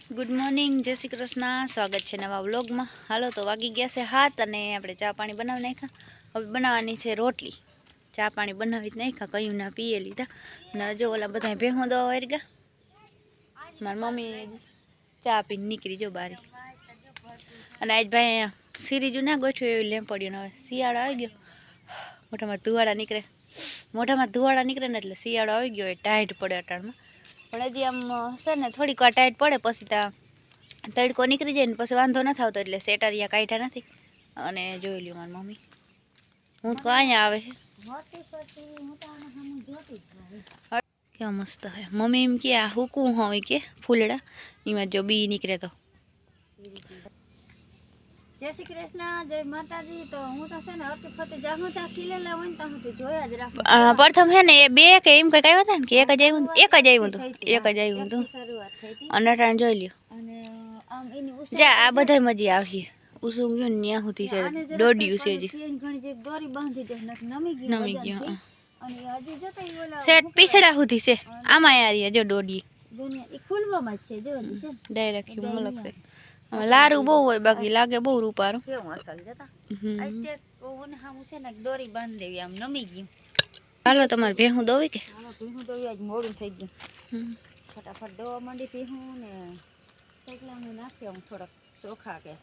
Good morning, જય શ્રી કૃષ્ણ. સ્વાગત છે નવા વ્લોગમાં. હાલો તો વાગી ગયા છે 7 અને આપણે ચા પાણી બનાવી નાખ્યા. હવે બનાવવાની છે રોટલી. ચા પાણી બનાવી જ નાખ્યા, કયું ના પીએ લીધા. અને જો ઓલા બધા ભેહું દવા વાળી ગયા. મારી મમ્મી ચા પીને નીકળી જો બારી. અને આજ ભાઈ અહીંયા સિરીજુ ના ગોઠવ્યું એવી લેમ પડ્યું. હવે શિયાળો આવી ગયો, મોઢામાં ધુવાડા નીકળે ને એટલે શિયાળો આવી ગયો એ ટાઈટ પડે અટાણમાં. પણ હજી આમ છે ને થોડીક વાર ટાઈટ પડે પછી ત્યાં તડકો નીકળી જાય ને પછી વાંધો ન આવતો, એટલે સેટરિયા કાઢ્યા નથી. અને જોઈ લ્યો મારી મમ્મી, હું તો અહીંયા આવે કેવા મસ્ત હે. મમ્મી એમ કે આ હુકવું હોય કે ફૂલડા એમાં જો બી નીકળે તો. જય શ્રી કૃષ્ણ, જય માતાજી. તો હું તો છે ને અતિ ફતે જાહું ત્યાં ખીલેલા હોય ને ત્યાં સુધી જોયા જ રાખું. પ્રથમ છે ને એ બે કે એમ કઈ આવ્યા હતા ને કે એક જ આવ્યું હતું અને અટાણ જોઈ લ્યો. અને આમ એની જા આ બધા મજી આવી ઉસુમ ગયો ને ત્યાં સુધી છે દોડ્યું છે હજી ઘણી જે દોરી બાંધી દે નમી ગયો અને હજી જતા ઓલા સેટ પીછડા સુધી છે. આમાં યાર જો દોડી એ ખુલવામાં જ છે જો ડાયરેક્ટ મલક છે. લારું બહુ હોય, બાકી લાગે બહુ રૂપારું. કેવું અસલ જતા અત્યારે કોને હામું છે ને દોરી બાંધી દેવી, આમ નમી ગયું. હાલો તમારે ભેહું દોવી કે? હાલો ભેહું દોવી, આજ મોડું થઈ ગયું. ફટાફટ દોવા માંડી ભેહું ને કેટલા હું નાખી આવું થોડાક ચોખા કે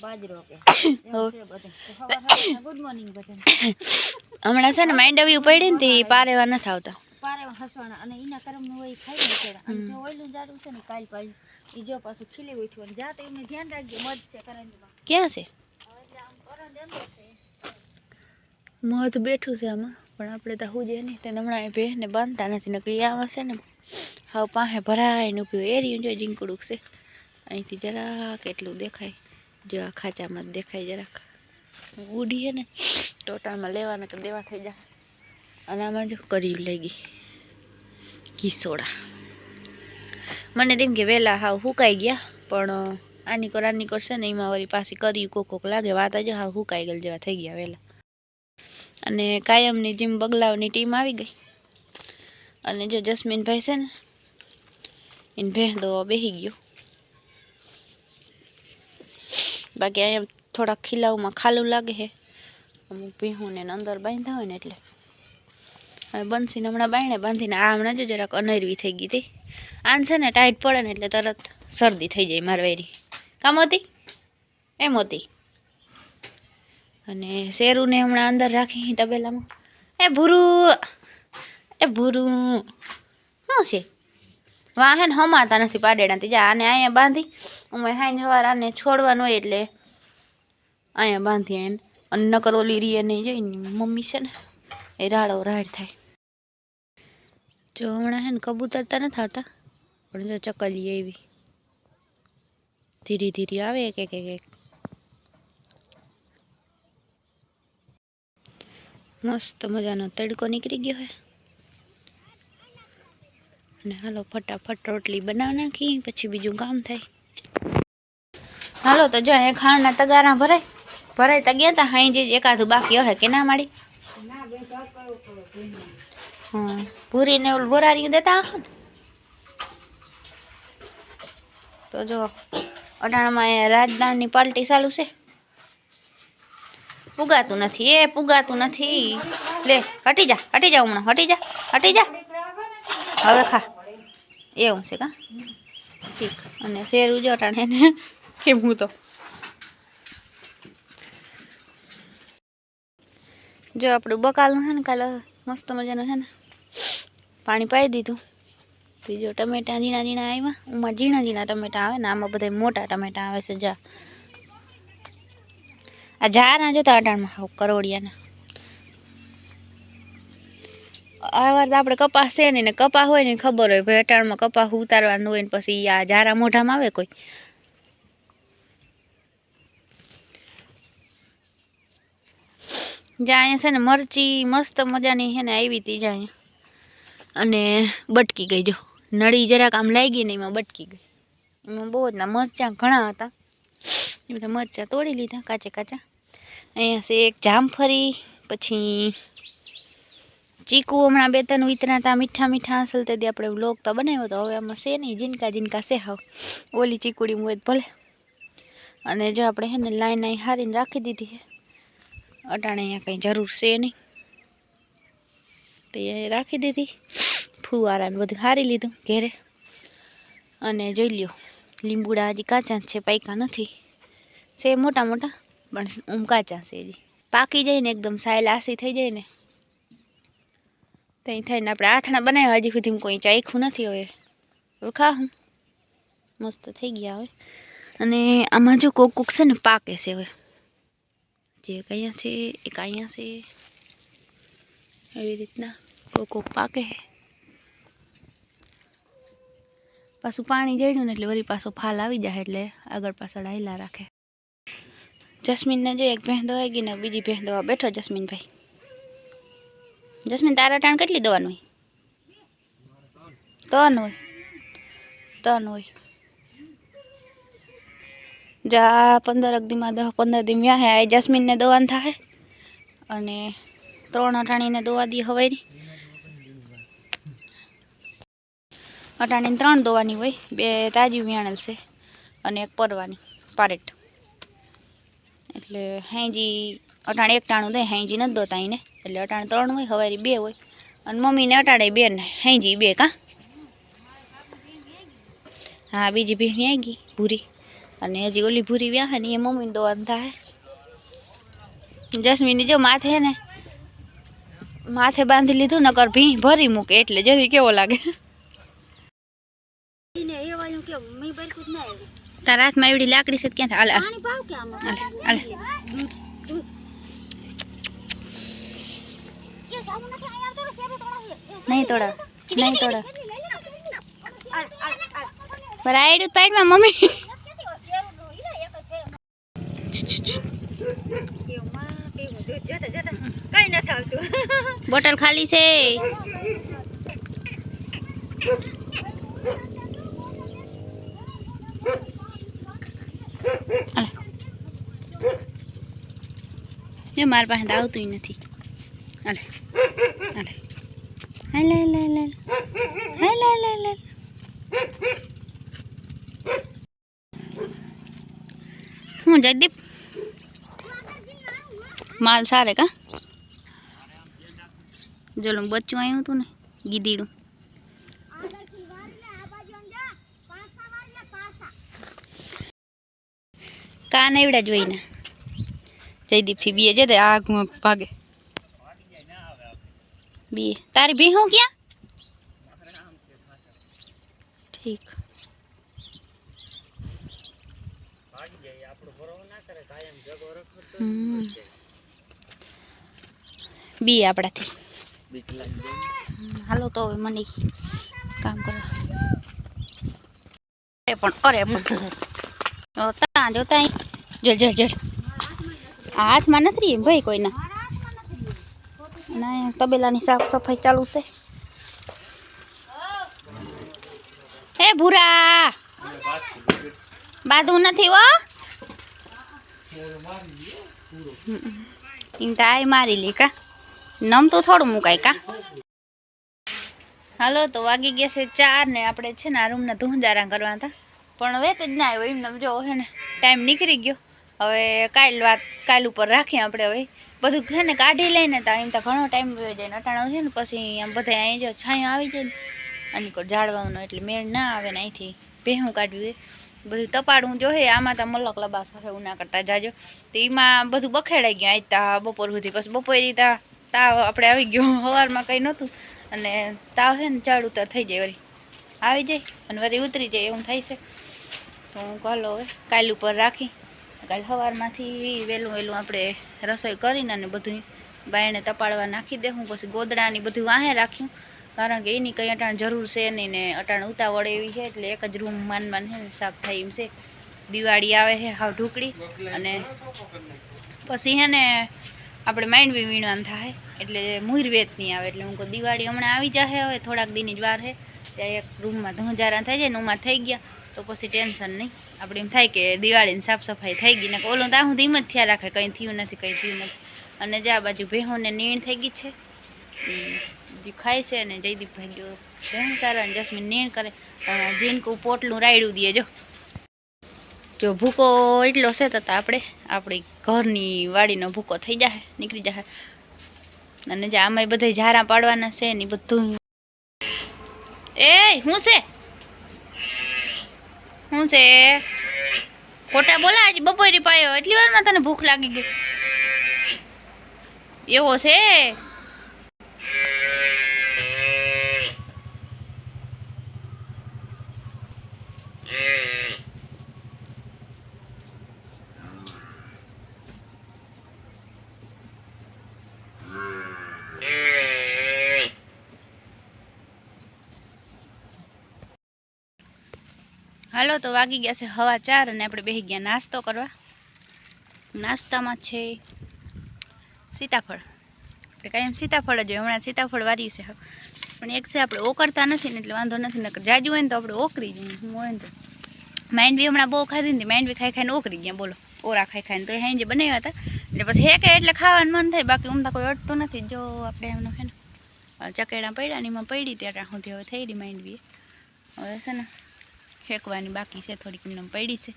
બાજરો કે ગુડ મોર્નિંગ બધા. હમણાં છે ને માંડવી પડી ને પારેવા નથી આવતા, પારેવા હસવાના અને એના કરમ હોય ખાઈ ને છે. અને જો ઓઈલું જાડું છે ને કાલ પાડી ઈ જો પાછું ખીલી ઉઠ્યું અને જાતે એમને ધ્યાન રાખજો. મધ છે કરંજમાં. ક્યાં છે? મધ બેઠું છે આમાં, પણ આપણે તો હુજે નહીં. તેને હમણાં એ ભેહને બાંધતા નથી, નકરી આમાં છે ને હાવ પાસે ભરાઈને ઉભ્યું એરિયું જો જીંકડું છે. અહીંથી જરાક એટલું દેખાય, જો આ ખાચામાં જ દેખાય જરાક. ઉડી છે ને ટોટામાં લેવાના કે દેવા થઈ જાય. અને આમાં જો કરી લઈ ગઈ ઘીસોડા. મને તેમ કે વહેલા હાવ હુકાઈ ગયા, પણ આની કરશે ને એમાં વળી પાછી કરી કોક લાગે વાત જો હાવ હુકાઈ ગયેલ જેવા થઈ ગયા વહેલા. અને કાયમની જેમ બગલાવની ટીમ આવી ગઈ. અને જો જસ્મીનભાઈ છે ને એને ભેંસ દોવા બેસી ગયો. બાકી અહીંયા થોડાક ખીલાવમાં ખાલું લાગે છે અમુક ભેહુંને અંદર બાંધ્યા હોય ને એટલે. હવે બંસીને હમણાં બાંધીને આ હમણાં જો જરાક અનરવી થઈ ગઈ હતી. આન છે ને ટાઈટ પડે ને એટલે તરત શરદી થઈ જાય મારવેરી. કામ હતી એમ હતી. અને શેરુને હમણાં અંદર રાખી તબેલામાં. એ ભૂરું શું છે? વાહ હે ને હમાતા નથી પાડેડાથી. જા આને અહીંયા બાંધી અમે હાઈ સવાર આને છોડવાનું હોય એટલે અહીંયા બાંધી એને. અને નકર ઓલી રીએ નહીં જોઈને મમ્મી છે ને એ રાડો રાડ થાય. જો હમણાં હે ને કબૂતરતા નથી આવતા, પણ જો ચકલી એવી ધીરે ધીરે આવે એક એક એક એક. મસ્ત મજાનો તડકો નીકળી ગયો હે. અને હાલો ફટાફટ રોટલી બનાવી નાખી, પછી બીજું કામ થાય. હાલો તો જો અહીંયા ખાંડના તગારા ભરાય તા ગયા તા. હાઈ જે એકાદું બાકી હશે કે ના માડી? હા ભૂરીને ઓલું બોરારીયું દેતા હશે ને. તો જો અટાણામાં અહીંયા રાજદાણની પાર્ટી ચાલુ છે. પુગાતું નથી. લે હટી જા હમણાં હટી જા હવે ખા. એવું છે કા? ઠીક. અને શેરું જો અટાણે ને કેમ હું તો જો આપણું બકાલનું છે ને કાલે મસ્ત મજાનું છે ને પાણી પાઈ દીધું. બીજો ટમેટા ઝીણા આવ્યા. ઉમાં ઝીણા ટમેટા આવે ને આમાં બધા મોટા ટમેટા આવે છે. જા આ જાના જોતા અટાણમાં હાવ કરોડિયાના. આ વાર તો આપણે કપાસ છે ને કપા હોય ને ખબર હોય ભાઈ અટાણમાં કપાસ ઉતારવાનું હોય ને પછી આ જારા મોઢામાં આવે કોઈ. જ્યાં અહીંયા છે ને મરચી મસ્ત મજાની છે ને આવી હતી જ્યાં અહીંયા. અને બટકી ગઈ જો નળી જરાક આમ લાગી ને એમાં બટકી ગઈ. એમાં બહુ જ ના મરચાં ઘણા હતા. એ બધા મરચાં તોડી લીધા કાચા. અહીંયા છે એક જામફળી, પછી ચીકુ હમણાં 2-3 વિતરાતા મીઠા મીઠા અસલ તેથી આપણે વ્લોગ તો બનાવ્યો તો હવે આમાં છે નહીં જીનકા જીનકા છે હાવ ઓલી ચીકુડી હોય ભલે અને જો આપણે હે ને લાઈન અહીં હારીને રાખી દીધી છે અટાણે અહીંયા કંઈ જરૂર છે નહીં તો એ રાખી દીધી ફુવારાને બધું હારી લીધું ઘેરે અને જોઈ લ્યો લીંબુડા હજી કાચા છે પાક્યા નથી છે મોટા મોટા પણ કાચા છે હજી પાકી જાય ને એકદમ સાયલ આસી થઈ જાય ને ત્યાં થઈને આપણે આથણા બનાવ્યા હજી સુધી કોઈ ચાખ્યું નથી હવે ખાવું મસ્ત થઈ ગયા હવે અને આમાં જો કોક કોક છે ને પાકે છે હવે જે અહીંયા છે એક અહીંયા છે એવી રીતના કોક કોક પાકે છે પાછું પાણી જડ્યું ને એટલે વળી પાછો ફાલ આવી જાય એટલે આગળ પાછળ હાઈલા રાખે જસ્મીનને જો એક ભેંસ દવાઈ ગઈ ને બીજી ભેંસ દવા બેઠો જસ્મીનભાઈ જસ્મીન તારા ટાણ કેટલી દવાનું હોય 3 હોય જા 15 દીમાં 10-15 દી વ્યાહે આ જસ્મીનને દવાનું થાય અને 3 અટાણીને દવા દી હવાયની અટાણીને 3 દવાની હોય 2 તાજી વ્યાણેલ છે અને 1 પરવાની પારેટ એટલે હાંજી અટાણે 1 ટાણું દે હાંજી નથી દોતા એને એટલે અટાણે 3 હોય હવારી 2 હોય અને મમ્મીને અટાણે 2 ને હાંજી 2 કા હા બીજી ભીણી આવી ગઈ ભૂરી અને હજી ઓલી ભૂરી વ્યાહ ને એ મમ્મીને દોવાનું થાય જસ્મીની જો માથે ને માથે બાંધી લીધું નકર ભી ભરી મૂકે એટલે જલ્દી કેવો લાગે તારા હાથમાં એવડી લાકડી છે ક્યાં થાય હાલે નહીં તોડા બરાબર સાઈડમાં મમ્મી બોટલ ખાલી છે મારી પાસે આવતું નથી હાલે હું જયદીપ માલ સારે કા જોલું બચ્ચું આવ્યું હતું ને ગીદીડું કાન એવડા જોઈને જયદીપ થી બીએ જતે આગ ભાગે બીએ તારી ભી હું ક્યાં ઠીક બી આપણાથી હાલો તો હવે મને કામ કરો પણ ત્યાં જોતા જલ હાથમાં નથી ભાઈ કોઈના ના તબેલાની સાફ સફાઈ ચાલુ છે હે ભૂરા બાંધવું નથી હો તાય મારી લી કા નમતું થોડું મુકાય કા હાલો તો વાગી ગયા છે 4 ને આપણે છે ને આ રૂમના ધુંજારા કરવાના હતા પણ હવે જ ના આવ્યો એમને જો હે ને ટાઈમ નીકળી ગયો હવે કાલ ઉપર રાખીએ આપણે હવે બધું છે ને કાઢી લઈને તો એમ તો ઘણો ટાઈમ વયો જાય અટાણો છે ને પછી આમ બધા અહીં જો છાંયો આવી જાય ને અને કોઈ ઝાડવાનો એટલે મેળ ના આવે ને અહીંથી ભેહું કાઢવી બધું તપાડવું જોઈએ આમાં તો મલક લબાસ હવે ઉના કરતા જાજો તો એમાં બધું બખેડાઈ ગયું આજ તા બપોર સુધી પછી બપોરે તાવ આપણે આવી ગયો સવારમાં કંઈ નહોતું અને તાવ છે ને ચડ ઉતર થઈ જાય વળી આવી જાય અને વળી ઉતરી જાય એવું થાય છે તો હું ચાલો હવે કાલ ઉપર રાખી કાલ સવારમાંથી વહેલું આપણે રસોઈ કરીને અને બધું બાયણે તપાડવા નાખી દેવું પછી ગોદડાની બધું વાહે રાખ્યું કારણ કે એની કંઈ અટાણ જરૂર છે નહીં ને અટાણ ઉતાવળ એવી છે એટલે એક જ રૂમ માન છે ને સાફ થાય એમ છે દિવાળી આવે છે હાવ ઢુકડી અને પછી હે ને આપણે માંડવી વીણવાનું થાય એટલે મુઈર વેત નહીં આવે એટલે હું કહું દિવાળી હમણાં આવી જશે હવે થોડાક દીની જ વાર છે ત્યાં એક રૂમમાં ધોંજારા થઈ જાય ને ઉમાં થઈ ગયા તો પછી ટેન્શન નહીં આપણે એમ થાય કે દિવાળીની સાફ સફાઈ થઈ ગઈ ને ઓલું ત્યાં હું ધીમ જ થયા રાખે કંઈ થયું નથી અને જ્યાં બાજુ ભેહોને નીણ થઈ ગઈ છે જે ખાય છે ને જયદીપભાઈ જો ઘણું સારા અને જસ્મીન નીણ કરે જીનકું પોટલું રાયડું દે જો ભૂકો એટલો છે તો આપણે આપણી ઘરની વાડીનો ભૂકો થઈ જાય નીકળી જાય અને જે આમાં બધા ઝારા પાડવાના છે ને બધું એ શું છે ખોટા બોલા આજ બપોરે પાયો એટલી વારમાં તને ભૂખ લાગી ગઈ એવો છે હાલો તો વાગી ગયા છે 4:15 અને આપણે બેસી ગયા નાસ્તો કરવા નાસ્તામાં છે સીતાફળ આપણે કાંઈ સીતાફળ જ હોય હમણાં સીતાફળ વારી છે પણ એક છે આપણે ઓકરતા નથી ને એટલે વાંધો નથી નકર જાજુ હોય ને તો આપણે ઓકરી જઈએ હું હોય ને તો માંડવી હમણાં બહુ ખાધી ને માંડવી ખાઈ ખાઈને ઓકરી ગયા બોલો ઓરા ખાઈ ખાઈને તો હાંજે બનાવ્યા હતા એટલે પછી હેકે એટલે ખાવાનું મન થાય બાકી ઉમતા કોઈ અડતું નથી જો આપણે એમનો છે ને ચકેડા પડ્યા ને એમાં પડી ત્યાં સુધી હવે થઈ રહી માંડવી હવે છે ને હેકવાની બાકી છે થોડીક એમને પડી છે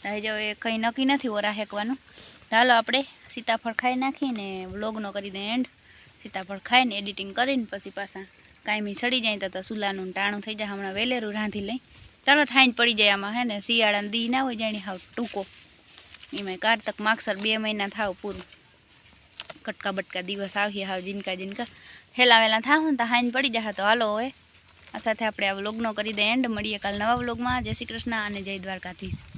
હવે એ કંઈ નક્કી નથી ઓરા હેકવાનું ચાલો આપણે સીતાફળ ખાઈ નાખીને વ્લોગનો કરી દઈએ એન્ડ સીતાફળ ખાઈને એડિટિંગ કરીને પછી પાછા કાયમી સડી જાય તો સુલાનું ટાણું થઈ જાય હમણાં વેલેરું રાંધી લઈ તરત હાંજ પડી જાય આમાં હે ને શિયાળાને દી ના હોય જાણી હાવ ટૂંકો એમાં કારતક માગસર 2 મહિના થાવ પૂરું કટકા બટકા દિવસ આવીએ હાવ જીનકા હેલા વેલા થાવ ને તો હાંજ પડી જાય તો હાલો હોય આ સાથે આપણે આ વ્લોગનો કરી દે એન્ડ મળીએ કાલ નવા વ્લોગમાં જય શ્રી કૃષ્ણ અને જય દ્વારકાધીશ